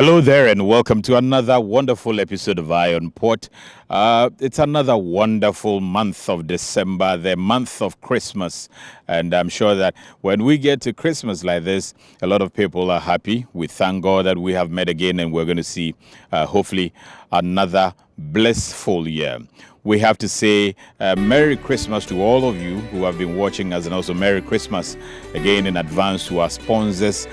Hello there and welcome to another wonderful episode of Eye on Port. It's another wonderful month of December, the month of Christmas. And I'm sure that when we get to Christmas like this, a lot of people are happy. We thank God that we have met again and we're going to see hopefully another blissful year. We have to say Merry Christmas to all of you who have been watching us, and also Merry Christmas again in advance to our sponsors,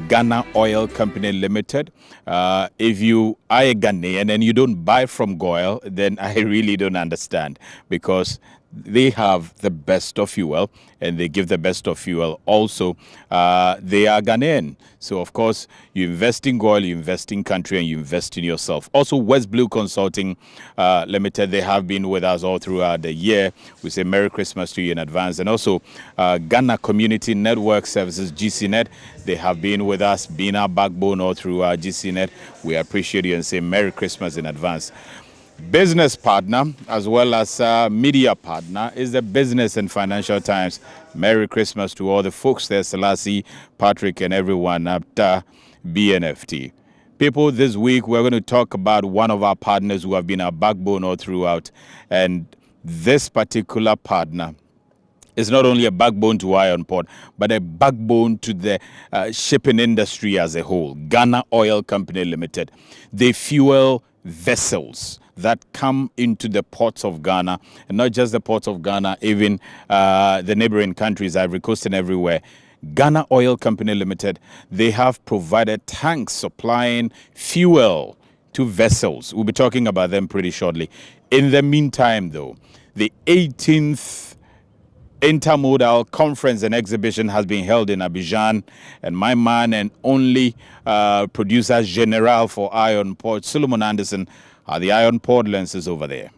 Ghana Oil Company Limited. If you are a Ghanaian and you don't buy from GOIL, then I really don't understand, because they have the best of fuel and they give the best of fuel. Also, they are Ghanaian. So, of course, you invest in GOIL, you invest in country, and you invest in yourself. Also, West Blue Consulting Limited, they have been with us all throughout the year. We say Merry Christmas to you in advance. And also, Ghana Community Network Services, GCNet, they have been with us, being our backbone all through our GCNet. We appreciate you and say Merry Christmas in advance. Business partner as well as media partner is the Business and Financial Times. Merry Christmas to all the folks there, Selassie, Patrick, and everyone at BNFT. People, this week we're going to talk about one of our partners who have been our backbone all throughout. And this particular partner is not only a backbone to Eye on Port, but a backbone to the shipping industry as a whole. Ghana Oil Company Limited. They fuel vessels that come into the ports of Ghana, and not just the ports of Ghana, even the neighboring countries, Ivory Coast and everywhere. Ghana Oil Company Limited, they have provided tanks supplying fuel to vessels. We'll be talking about them pretty shortly. In the meantime, though, the 18th Intermodal Conference and Exhibition has been held in Abidjan, and my man and only producer general for Eye on Port, Solomon Anderson, are the Eye on Port lenses over there.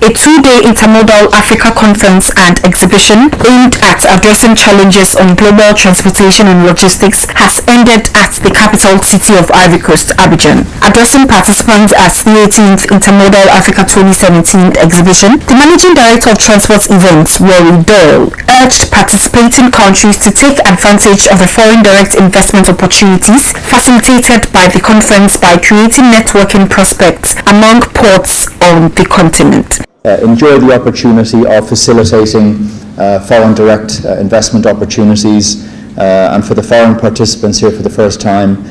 A two-day Intermodal Africa conference and exhibition aimed at addressing challenges on global transportation and logistics has ended at the capital city of Ivory Coast, Abidjan. Addressing participants at the 18th Intermodal Africa 2017 exhibition, the Managing Director of Transport Events, Rory Doyle, urged participating countries to take advantage of the foreign direct investment opportunities facilitated by the conference by creating networking prospects among ports on the continent. Enjoy the opportunity of facilitating foreign direct investment opportunities, and for the foreign participants here for the first time,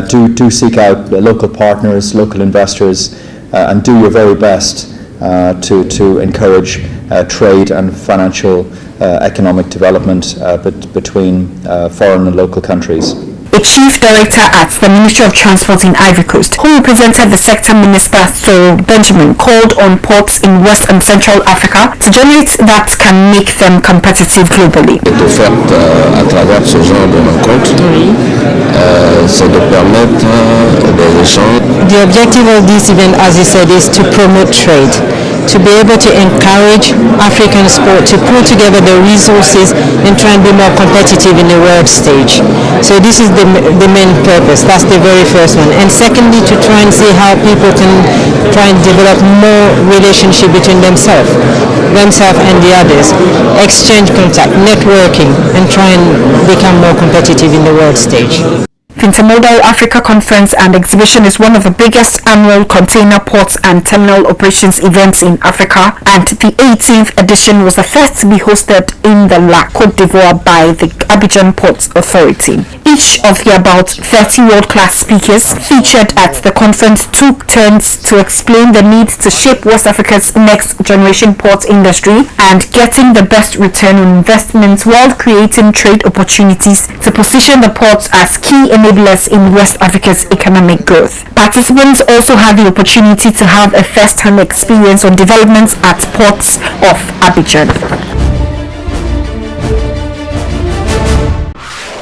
do seek out local partners, local investors, and do your very best to encourage trade and financial economic development between foreign and local countries. A chief director at the Ministry of Transport in Ivory Coast, who represented the sector minister Phil Benjamin, called on ports in West and Central Africa to generate that can make them competitive globally. De fait, à travers ce genre de rencontres, c'est de permettre des échanges. The objective of this event, as you said, is to promote trade, to be able to encourage African sport to pull together the resources and try and be more competitive in the world stage. So this is the main purpose. That's the very first one. And secondly, to try and see how people can try and develop more relationship between themselves and the others, exchange contact, networking, and try and become more competitive in the world stage. The Intermodal Africa Conference and Exhibition is one of the biggest annual container ports and terminal operations events in Africa, and the 18th edition was the first to be hosted in the LAC, Côte d'Ivoire, by the Abidjan Ports Authority. Each of the about 30 world-class speakers featured at the conference took turns to explain the need to shape West Africa's next-generation port industry and getting the best return on investments while creating trade opportunities to position the ports as key enablers in West Africa's economic growth. Participants also had the opportunity to have a first-hand experience on developments at ports of Abidjan.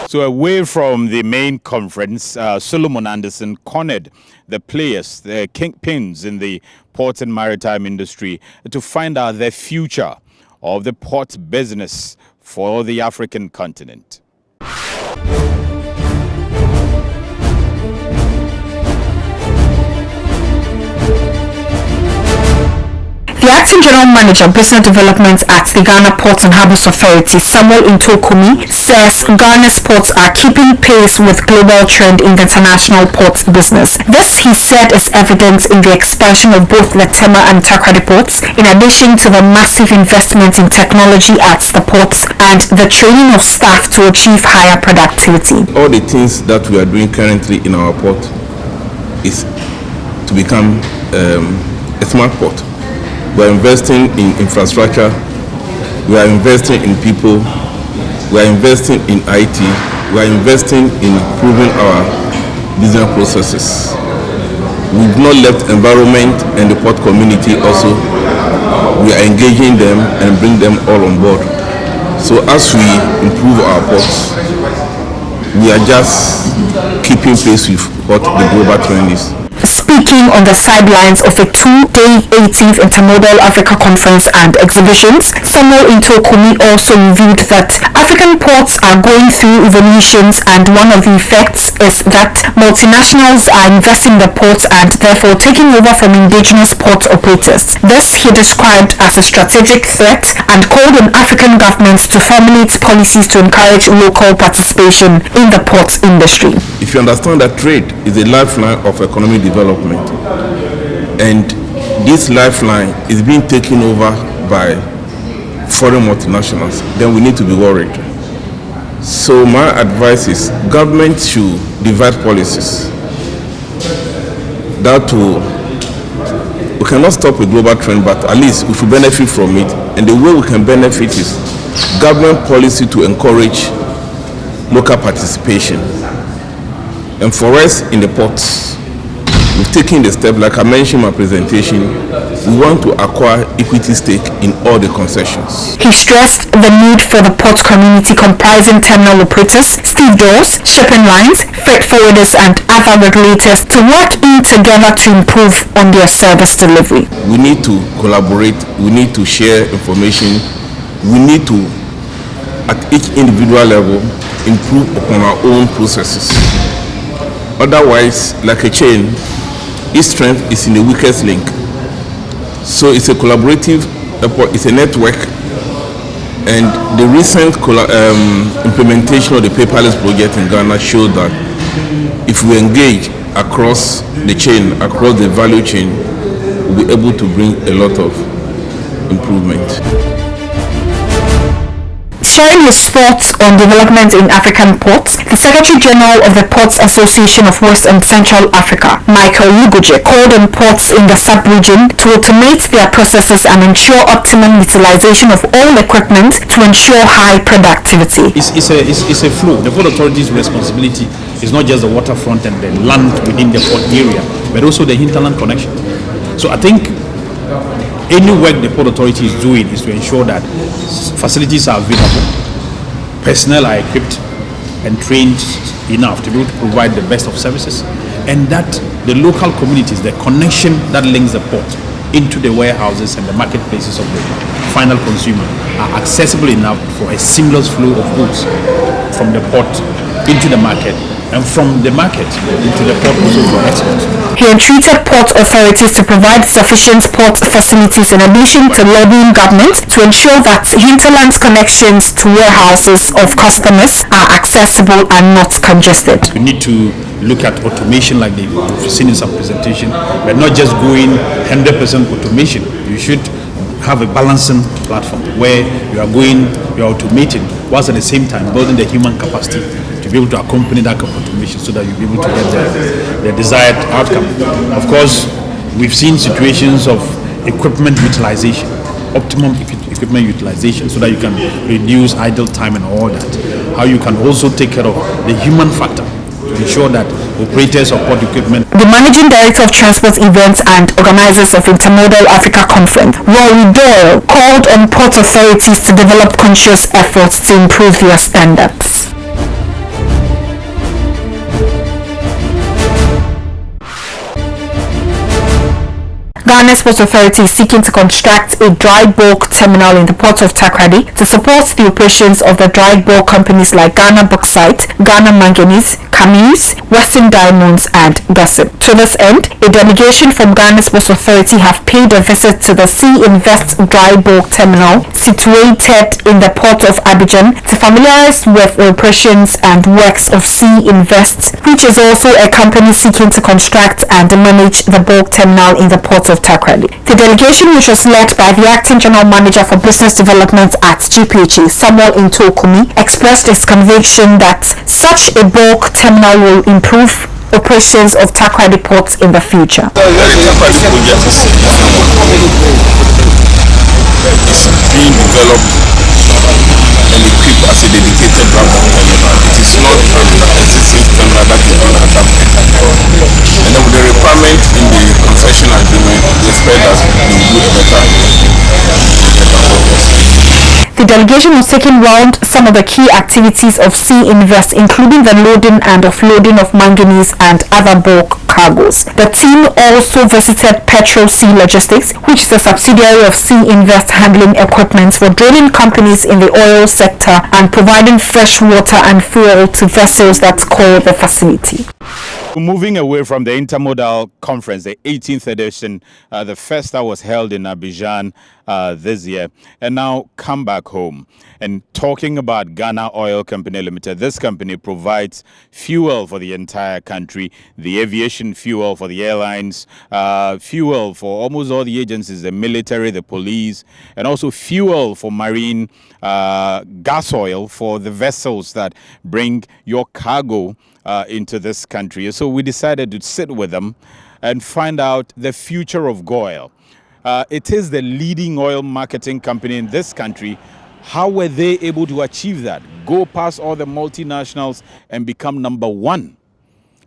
So away from the main conference, Solomon Anderson cornered the players, the kingpins in the port and maritime industry, to find out the future of the port business for the African continent. The Acting General Manager of Business Development at the Ghana Ports and Harbours Authority, Samuel Intokumi, says Ghana's ports are keeping pace with global trend in the international port business. This, he said, is evident in the expansion of both the TEMA and Takoradi ports, in addition to the massive investment in technology at the ports and the training of staff to achieve higher productivity. All the things that we are doing currently in our port is to become a smart port. We are investing in infrastructure, we are investing in people, we are investing in IT, we are investing in improving our business processes. We've not left environment and the port community also. We are engaging them and bring them all on board. So as we improve our ports, we are just keeping pace with what the global trend is. Speaking on the sidelines of a two-day 18th Intermodal Africa Conference and Exhibitions, Samuel Intokumi also revealed that African ports are going through evolutions, and one of the effects is that multinationals are investing in the ports and therefore taking over from indigenous port operators. This he described as a strategic threat and called on African governments to formulate policies to encourage local participation in the port industry. If you understand that trade is a lifeline of economic development, and this lifeline is being taken over by foreign multinationals, then we need to be worried. So my advice is government should devise policies that we cannot stop a global trend, but at least we should benefit from it. And the way we can benefit is government policy to encourage local participation. And for us in the ports, we've taken the step, like I mentioned in my presentation, we want to acquire equity stake in all the concessions. He stressed the need for the port community comprising terminal operators, stevedores, shipping lines, freight forwarders and other regulators to work in together to improve on their service delivery. We need to collaborate, we need to share information, we need to, at each individual level, improve upon our own processes. Otherwise, like a chain, its strength is in the weakest link. So it's a collaborative effort, it's a network, and the recent implementation of the paperless project in Ghana showed that if we engage across the chain, across the value chain, we'll be able to bring a lot of improvement. Sharing his thoughts on development in African ports, the Secretary General of the Ports Association of West and Central Africa, Michael Lugoje, called on ports in the sub-region to automate their processes and ensure optimum utilization of all equipment to ensure high productivity. It's a flow. The Port Authority's responsibility is not just the waterfront and the land within the port area, but also the hinterland connection. So I think any work the Port Authority is doing is to ensure that facilities are available, personnel are equipped and trained enough to be able to provide the best of services, and that the local communities, the connection that links the port into the warehouses and the marketplaces of the final consumer are accessible enough for a seamless flow of goods from the port into the market, and from the market into the port also for export. He entreated port authorities to provide sufficient port facilities in addition to lobbying government to ensure that hinterland connections to warehouses of customers are accessible and not congested. We need to look at automation like we've seen in some presentation, but not just going 100% automation. You should have a balancing platform where you are automating, whilst at the same time building the human capacity to be able to accompany that automation so that you'll be able to get the desired outcome. Of course, we've seen situations of equipment utilization, optimum equipment utilization, so that you can reduce idle time and all that. How you can also take care of the human factor to ensure that operators of port equipment. The Managing Director of Transport Events and organizers of Intermodal Africa Conference, Rory Doyle, called on port authorities to develop conscious efforts to improve their standards. Ghana's Port Authority is seeking to construct a dry bulk terminal in the port of Takoradi to support the operations of the dry bulk companies like Ghana Bauxite, Ghana Manganese, Camis, Western Diamonds and Gossip. To this end, a delegation from Ghana's Ports Authority have paid a visit to the Sea Invest dry bulk terminal situated in the port of Abidjan to familiarize with the operations and works of Sea Invest, which is also a company seeking to construct and manage the bulk terminal in the port of Takoradi. The delegation, which was led by the Acting General Manager for Business Development at GPHA, Samuel Intokumi, expressed his conviction that such a bulk terminal will improve operations of Takoradi ports in the future. It's being developed and equipped as a dedicated transport terminal. It is not an existing terminal that is being adapted. And then with the requirement in the concession agreement, we expect that we will do better progress. The delegation was taking round some of the key activities of Sea Invest, including the loading and offloading of manganese and other bulk cargoes. The team also visited Petrol Sea Logistics, which is a subsidiary of Sea Invest, handling equipment for drilling companies in the oil sector and providing fresh water and fuel to vessels that call the facility. Moving away from the Intermodal Conference, the 18th edition, the first that was held in Abidjan this year, and now come back home and talking about Ghana Oil Company Limited. This company provides fuel for the entire country, the aviation fuel for the airlines, fuel for almost all the agencies, the military, the police, and also fuel for marine gas oil for the vessels that bring your cargo into this country. So we decided to sit with them and find out the future of GOIL. It is the leading oil marketing company in this country. How were they able to achieve that? Go past all the multinationals and become number one,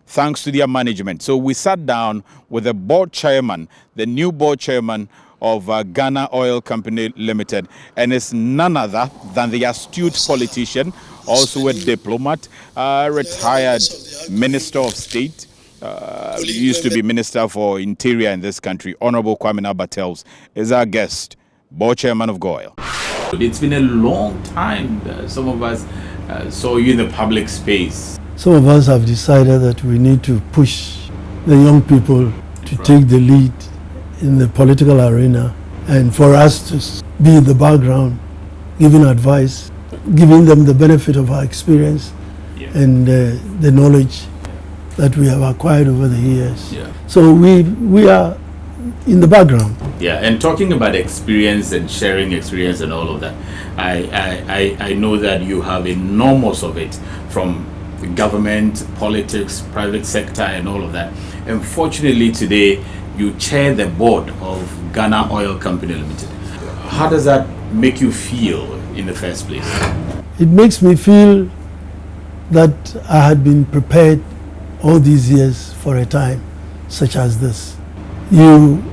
thanks to their management. So we sat down with the board chairman, the new board chairman of Ghana Oil Company Limited, and it's none other than the astute politician, also a diplomat, retired Minister of State, used to be Minister for Interior in this country, Honorable Kwame Nabatels, is our guest, board chairman of GOIL. It's been a long time. Some of us saw you in the public space. Some of us have decided that we need to push the young people to take the lead in the political arena, and for us to be in the background, giving advice, giving them the benefit of our experience and the knowledge that we have acquired over the years. So we are in the background. And talking about experience and sharing experience and all of that, I know that you have enormous of it from government, politics, private sector and all of that. Unfortunately today you chair the board of Ghana Oil Company Limited. How does that make you feel in the first place? It makes me feel that I had been prepared all these years for a time such as this. You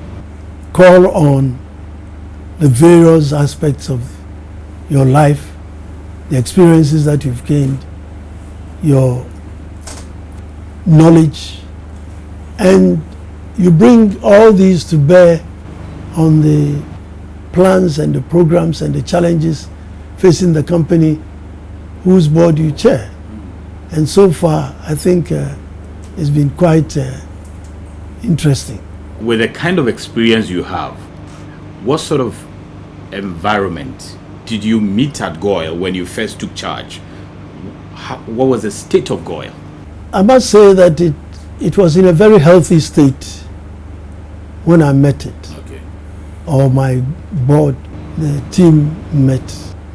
call on the various aspects of your life, the experiences that you've gained, your knowledge, and you bring all these to bear on the plans and the programs and the challenges facing the company whose board you chair. And so far, I think it's been quite interesting. With the kind of experience you have, what sort of environment did you meet at GOIL when you first took charge? What was the state of GOIL? I must say that it was in a very healthy state when I met it, or my board, the team met.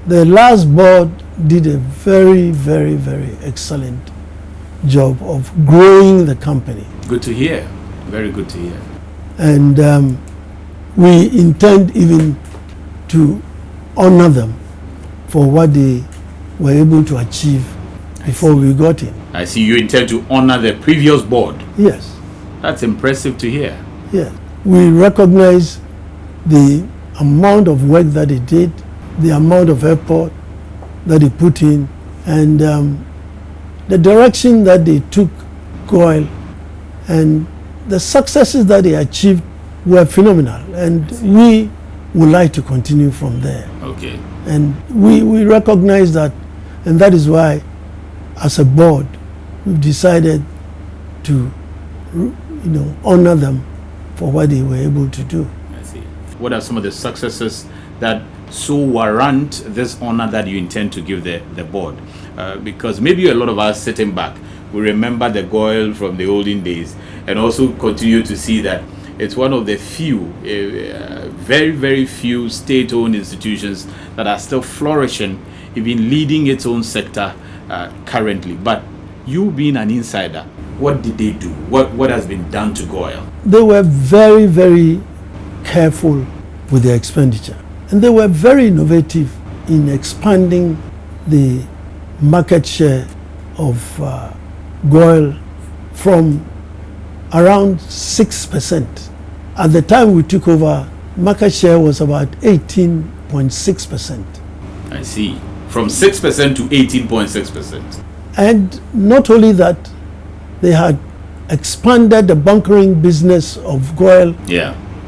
The last board did a very, very, very excellent job of growing the company. Good to hear. Very good to hear. And we intend even to honor them for what they were able to achieve before we got in. I see you intend to honor the previous board. Yes. That's impressive to hear. Yeah. We recognize the amount of work that they did, the amount of effort that they put in, and the direction that they took GOIL, and the successes that they achieved were phenomenal, and we would like to continue from there. And we recognize that, and that is why as a board we've decided to, honor them for what they were able to do. I see. What are some of the successes that so warrant this honor that you intend to give the board? Because maybe a lot of us sitting back, we remember the GOIL from the olden days and also continue to see that it's one of the few, very, very few state-owned institutions that are still flourishing, even leading its own sector currently. But you being an insider, what did they do? What has been done to GOIL? They were very, very careful with their expenditure. And they were very innovative in expanding the market share of GOIL from around 6%. At the time we took over, market share was about 18.6%. I see. From 6% to 18.6%. And not only that, they had expanded the bunkering business of GOIL,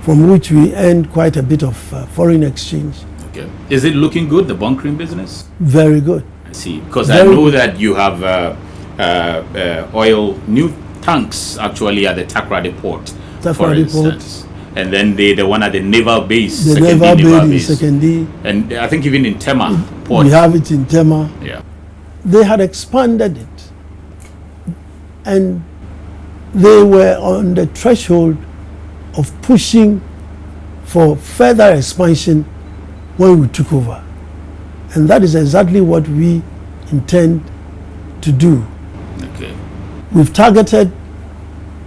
from which we earned quite a bit of foreign exchange. Okay. Is it looking good, the bunkering business? Very good. I see. Because I know that you have new tanks actually at the Takoradi port, for instance. And then the one at the naval base, the naval base in Sekondi. And I think even in TEMA port. We have it in TEMA. Yeah. They had expanded it. And they were on the threshold of pushing for further expansion when we took over. And that is exactly what we intend to do. Okay. We've targeted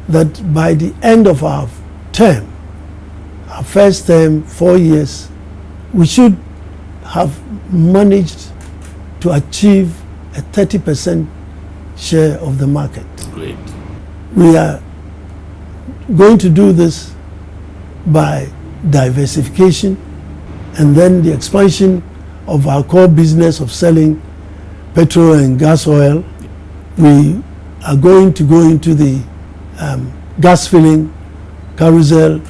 that by the end of our term, our first term, 4 years, we should have managed to achieve a 30% share of the market. Great. We are going to do this by diversification and then the expansion of our core business of selling petrol and gas oil. We are going to go into the gas filling, carousel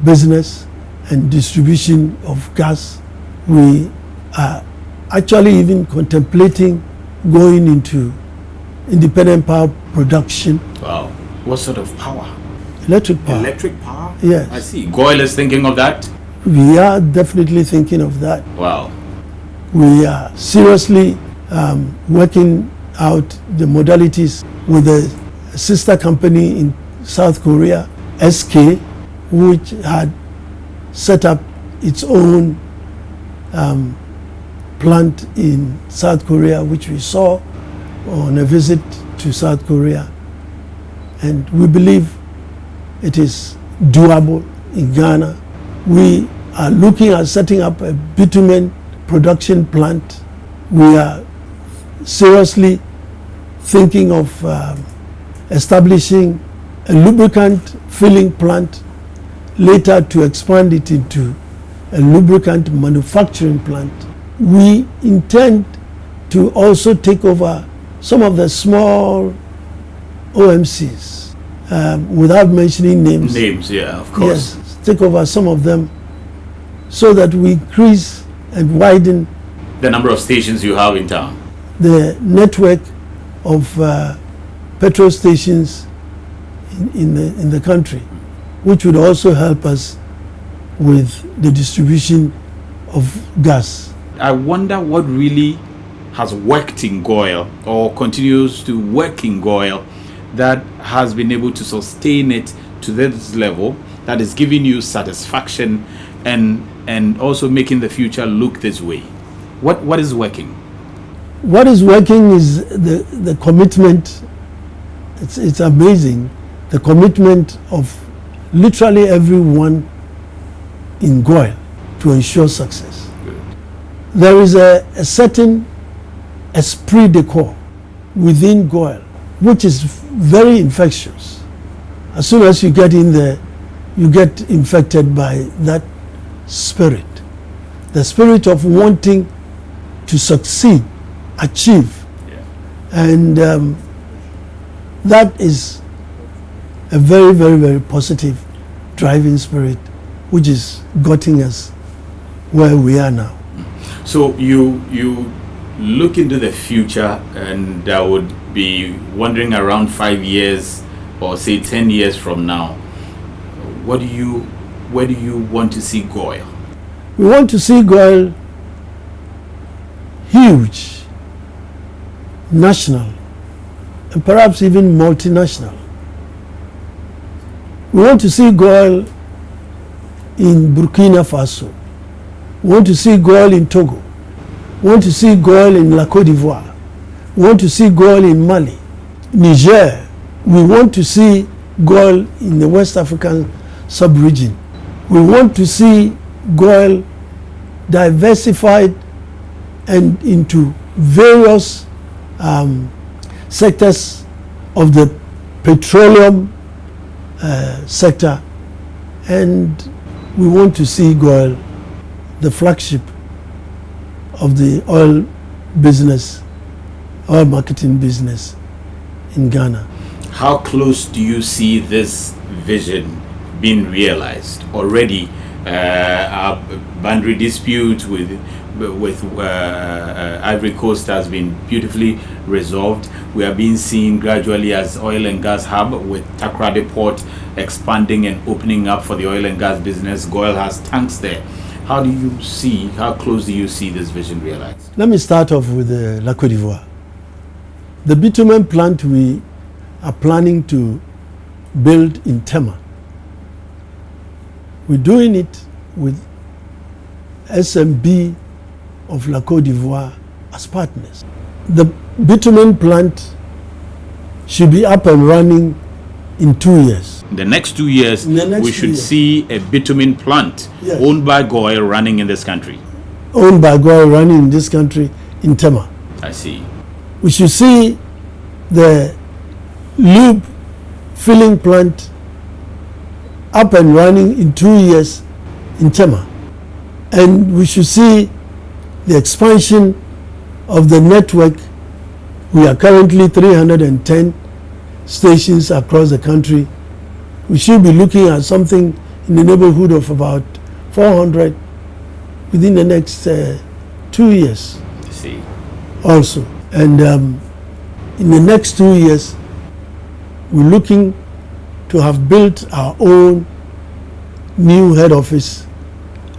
business and distribution of gas. We are actually even contemplating going into independent power production. Wow. What sort of power? Electric power. Electric power? Yes. I see. GOIL is thinking of that? We are definitely thinking of that. Wow. We are seriously working out the modalities with a sister company in South Korea, SK, which had set up its own plant in South Korea, which we saw on a visit to South Korea. And we believe it is doable in Ghana. We are looking at setting up a bitumen production plant. We are seriously thinking of establishing a lubricant filling plant, later to expand it into a lubricant manufacturing plant. We intend to also take over some of the small OMCs, without mentioning names. Names, yeah, of course. Yes, take over some of them so that we increase and widen the number of stations you have in town. The network of petrol stations in the country, which would also help us with the distribution of gas. I wonder what really has worked in GOIL or continues to work in GOIL that has been able to sustain it to this level, that is giving you satisfaction and also making the future look this way. What is working? What is working is the commitment. It's amazing, the commitment of literally everyone in GOIL to ensure success. Good. There is a certain esprit de corps within GOIL, which is very infectious. As soon as you get in there, you get infected by that spirit. The spirit of wanting to succeed, achieve. Yeah. And that is a very, very, very positive driving spirit, which is getting us where we are now. So you look into the future, and I would be wondering around 5 years or say 10 years from now, where do you want to see GOIL? We want to see GOIL huge, national, and perhaps even multinational. We want to see GOIL in Burkina Faso. We want to see GOIL in Togo. We want to see GOIL in La Côte d'Ivoire. We want to see GOIL in Mali, Niger. We want to see GOIL in the West African sub-region. We want to see GOIL diversified and into various sectors of the petroleum sector, and we want to see GOIL, the flagship of the oil business, oil marketing business in Ghana. How close do you see this vision being realized? Already, our boundary dispute with Ivory Coast has been beautifully resolved. We are being seen gradually as oil and gas hub, with Takoradi Port expanding and opening up for the oil and gas business. GOIL has tanks there. How close do you see this vision realized? Let me start off with La Côte d'Ivoire. The bitumen plant we are planning to build in TEMA. We're doing it with SMB of La Côte d'Ivoire as partners. The bitumen plant should be up and running in 2 years. In the next 2 years, we should see a bitumen plant owned by GOIL running in this country. Owned by GOIL running in this country in TEMA. I see. We should see the lube filling plant up and running in 2 years in TEMA. And we should see the expansion of the network. We are currently 310 stations across the country. We should be looking at something in the neighborhood of about 400 within the next 2 years. I see. Also. And in the next 2 years, we're looking to have built our own new head office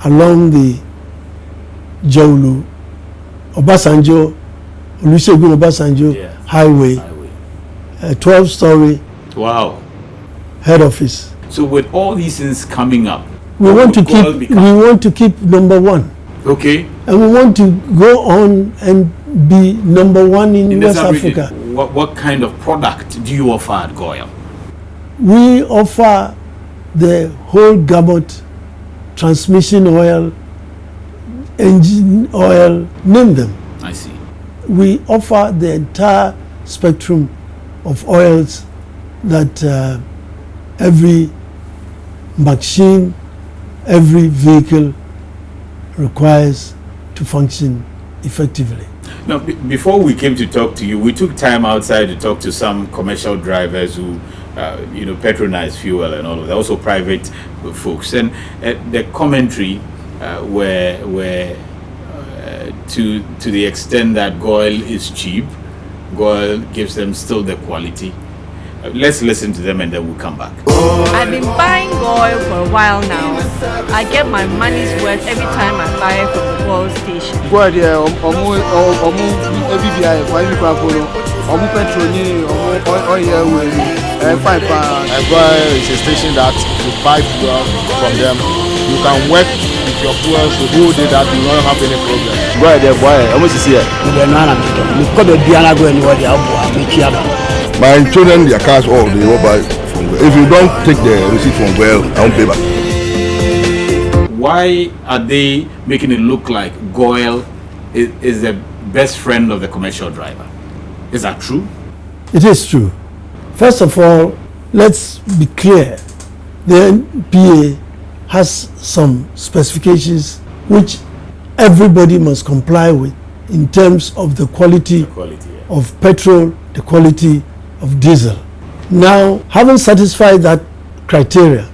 along the Jaulu, Olusegun Obasanjo highway, a 12-story head office. So with all these things coming up, we want to keep number one. Okay. And we want to go on and be number one in West Africa. What kind of product do you offer at GOIL? We offer the whole gamut, transmission oil, engine oil, name them. I see. We offer the entire spectrum of oils that every machine, every vehicle requires to function effectively. Now, before we came to talk to you, we took time outside to talk to some commercial drivers who, patronize fuel and all of that, also private folks. And the commentary were to the extent that GOIL is cheap. GOIL gives them still the quality. Let's listen to them and then we'll come back. I've been buying GOIL for a while now. I get my money's worth every time I buy it from the GOIL station. GOIL is a station that you buy fuel from them. You can work with your fuel so the whole day that you don't have any problem. My children, their cars, all they will buy from GOIL. If you don't take the receipt from GOIL, I won't pay back. Why are they making it look like GOIL is the best friend of the commercial driver? Is that true? It is true. First of all, let's be clear. The NPA has some specifications which everybody must comply with in terms of the quality of petrol, the quality of diesel. Now, having satisfied that criteria,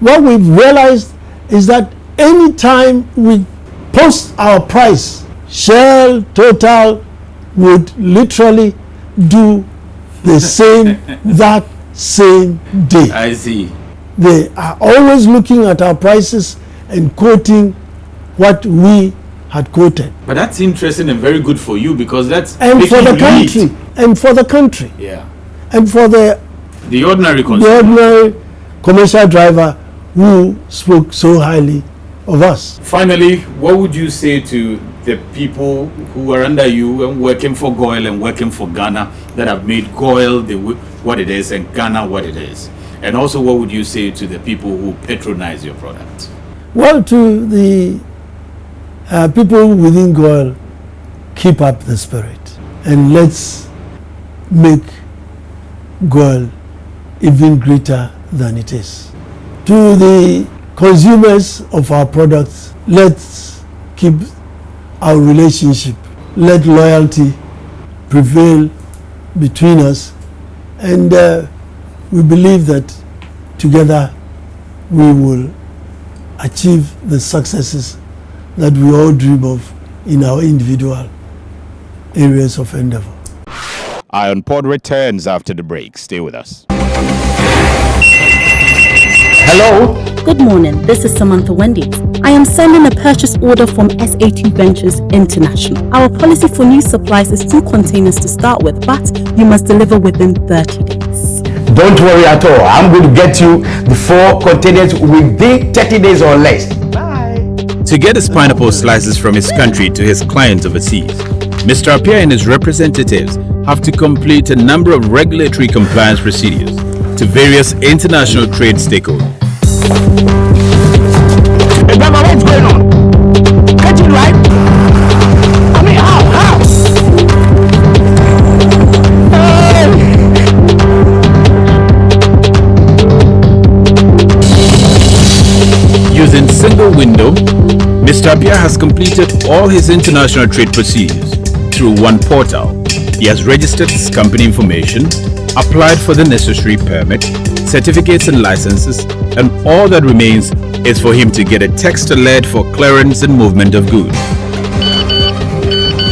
what we've realized is that any time we post our price, Shell, Total, would literally do the same that same day. I see. They are always looking at our prices and quoting what we had quoted. But that's interesting and very good for you, because that's And for the country. lead. And for the country. Yeah. And for the ordinary consumer. the ordinary commercial driver who spoke so highly of us. Finally, what would you say to the people who are under you and working for GOIL and working for Ghana, that have made GOIL what it is and Ghana what it is? And also, what would you say to the people who patronize your product? Well, to the people within GOIL, keep up the spirit and let's make GOIL even greater than it is. To the consumers of our products, let's keep our relationship, let loyalty prevail between us, and we believe that together we will achieve the successes that we all dream of in our individual areas of endeavor. Iron Pod returns after the break. Stay with us. Hello. Good morning. This is Samantha Wendy. I am sending a purchase order from SA2 Ventures International. Our policy for new supplies is 2 containers to start with, but you must deliver within 30 days. Don't worry at all. I'm going to get you the 4 containers within 30 days or less. To get his pineapple slices from his country to his clients overseas, Mr. Appiah and his representatives have to complete a number of regulatory compliance procedures to various international trade stakeholders. Hey, Mama, what's going on? Get it right? I mean, how? Using single window, Mr. Appiah has completed all his international trade procedures through one portal. He has registered his company information, applied for the necessary permit, certificates and licenses, and all that remains is for him to get a text alert for clearance and movement of goods.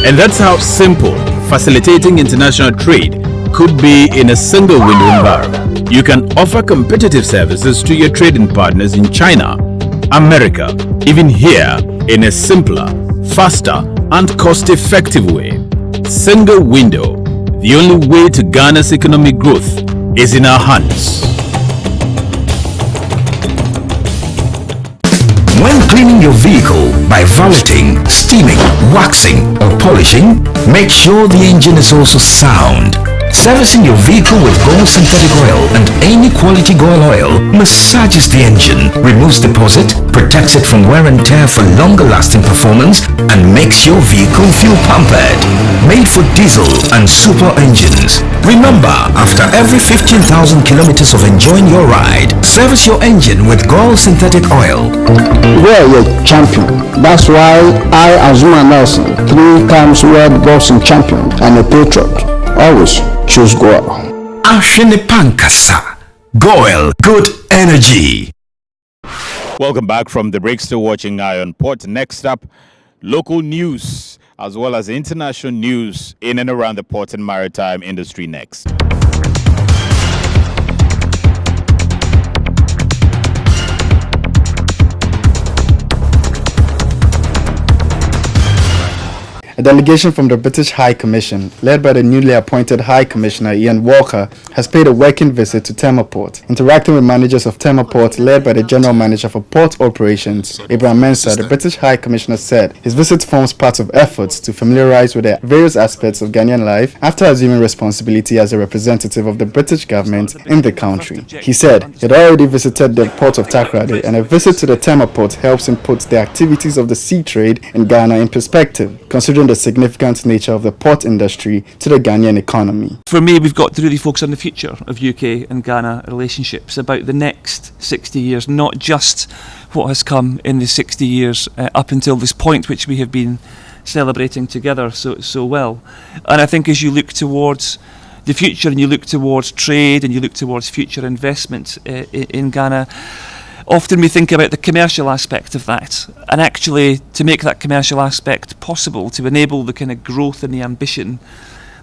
And that's how simple facilitating international trade could be in a single window environment. You can offer competitive services to your trading partners in China, America, even here, in a simpler, faster, and cost-effective way. Single window. The only way to Ghana's economic growth is in our hands. When cleaning your vehicle by valeting, steaming, waxing, or polishing, make sure the engine is also sound. Servicing your vehicle with Gold synthetic oil and any quality Gold oil massages the engine, removes deposit, protects it from wear and tear for longer lasting performance, and makes your vehicle feel pampered. Made for diesel and super engines. Remember, after every 15,000 kilometers of enjoying your ride, service your engine with Gold synthetic oil. We're a champion. That's why I, Azuma Nelson, 3 times world boxing champion and a patriot, always choose GOIL. Ashene Pankasa. GOIL, good energy. Welcome back from the break. Still watching Iron Port. Next up, local news as well as international news in and around the port and maritime industry next. A delegation from the British High Commission, led by the newly appointed High Commissioner Ian Walker, has paid a working visit to TEMA Port. Interacting with managers of TEMA Port, led by the General Manager for Port Operations, Abraham Mensah, the British High Commissioner said his visit forms part of efforts to familiarise with the various aspects of Ghanaian life after assuming responsibility as a representative of the British government in the country. He said he had already visited the port of Takoradi, and a visit to the TEMA Port helps him put the activities of the sea trade in Ghana in perspective, considering the significant nature of the port industry to the Ghanaian economy. For me, we've got to really focus on the future of UK and Ghana relationships, about the next 60 years, not just what has come in the 60 years up until this point, which we have been celebrating together so well. And I think as you look towards the future and you look towards trade and you look towards future investment in Ghana, Often we think about the commercial aspect of that, and actually to make that commercial aspect possible, to enable the kind of growth and the ambition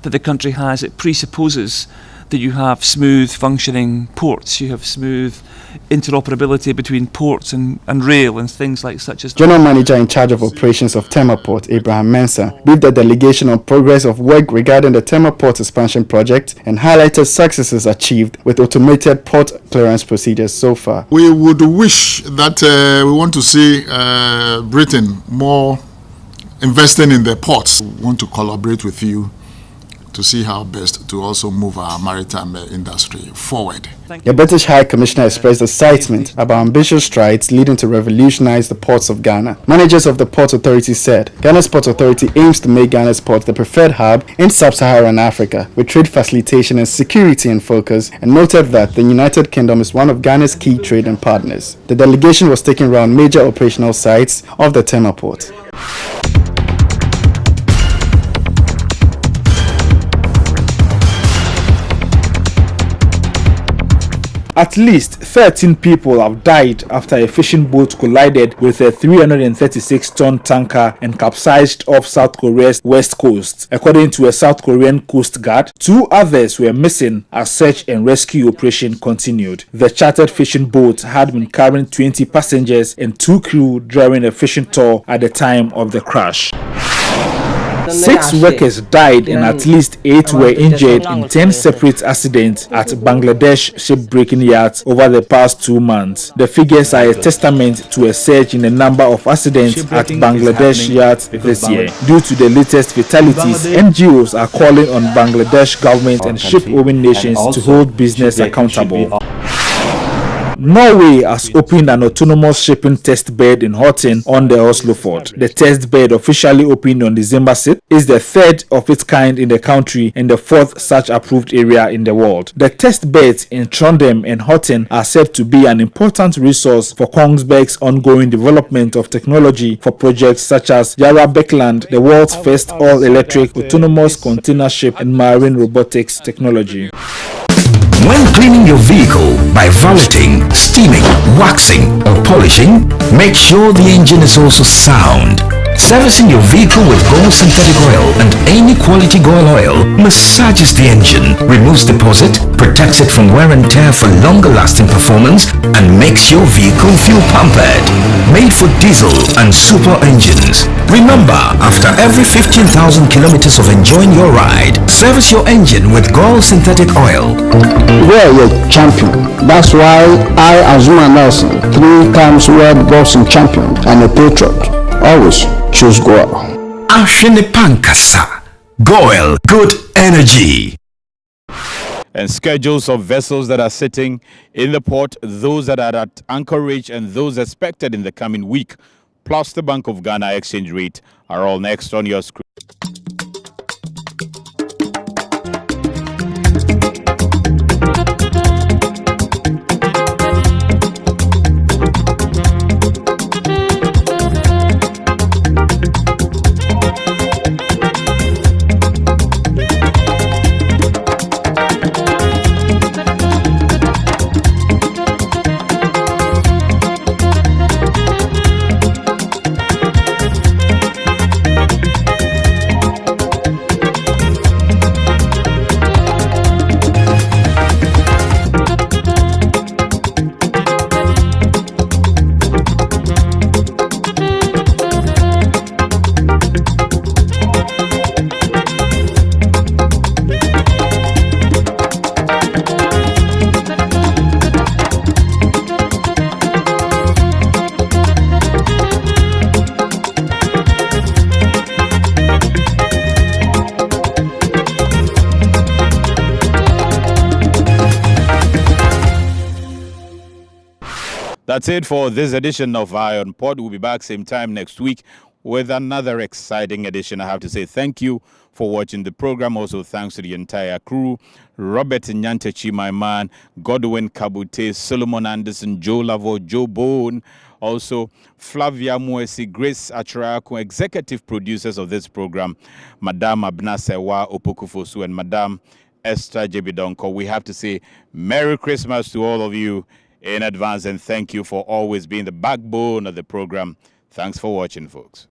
that the country has, it presupposes that you have smooth functioning ports, you have smooth interoperability between ports and rail and things like such as that. General Manager in charge of operations of TEMA Port, Abraham Mensah, briefed the delegation on progress of work regarding the TEMA Port expansion project and highlighted successes achieved with automated port clearance procedures so far. We would wish that we want to see Britain more investing in the ports. We want to collaborate with you to see how best to also move our maritime industry forward. The British High Commissioner expressed excitement about ambitious strides leading to revolutionize the ports of Ghana. Managers of the Port Authority said Ghana's Port Authority aims to make Ghana's port the preferred hub in sub-Saharan Africa with trade facilitation and security in focus, and noted that the United Kingdom is one of Ghana's key trading partners. The delegation was taking around major operational sites of the TEMA port. At least 13 people have died after a fishing boat collided with a 336-ton tanker and capsized off South Korea's west coast. According to a South Korean Coast Guard, 2 others were missing as search and rescue operation continued. The chartered fishing boat had been carrying 20 passengers and 2 crew during a fishing tour at the time of the crash. 6 workers died and at least 8 were injured in 10 separate accidents at Bangladesh shipbreaking yards over the past 2 months. The figures are a testament to a surge in the number of accidents at Bangladesh yards this year. Due to the latest fatalities, NGOs are calling on Bangladesh government and ship-owning nations to hold business accountable. Norway has opened an autonomous shipping test bed in Horten on the Oslo Fort. The test bed, officially opened on December 6th, is the 3rd of its kind in the country and the 4th such approved area in the world. The test beds in Trondheim and Horten are said to be an important resource for Kongsberg's ongoing development of technology for projects such as Yara Beckland, the world's first all-electric autonomous container ship and marine robotics technology. When cleaning your vehicle by valeting, steaming, waxing or polishing, make sure the engine is also sound. Servicing your vehicle with gold synthetic oil and any quality gold oil massages the engine, removes deposit, protects it from wear and tear for longer lasting performance, and makes your vehicle feel pampered. Made for diesel and super engines. Remember, after every 15,000 kilometers of enjoying your ride, service your engine with gold synthetic oil. We are a champion. That's why I, Azuma Nelson, 3 times world boxing champion and a patriot, always choose Goil. Ashene Pankasa. Goil, good energy. And schedules of vessels that are sitting in the port, those that are at anchorage and those expected in the coming week, plus the Bank of Ghana exchange rate are all next on your screen. That's it for this edition of Iron Pod. We'll be back same time next week with another exciting edition. I have to say thank you for watching the program. Also, thanks to the entire crew. Robert Nyantechi, my man, Godwin Kabute, Solomon Anderson, Joe Lavo, Joe Bone, also Flavia Muesi, Grace Acharaku, executive producers of this program, Madame Abnasewa Opokufosu and Madame Esther Jebidonko. We have to say Merry Christmas to all of you in advance, and thank you for always being the backbone of the program. Thanks for watching, folks.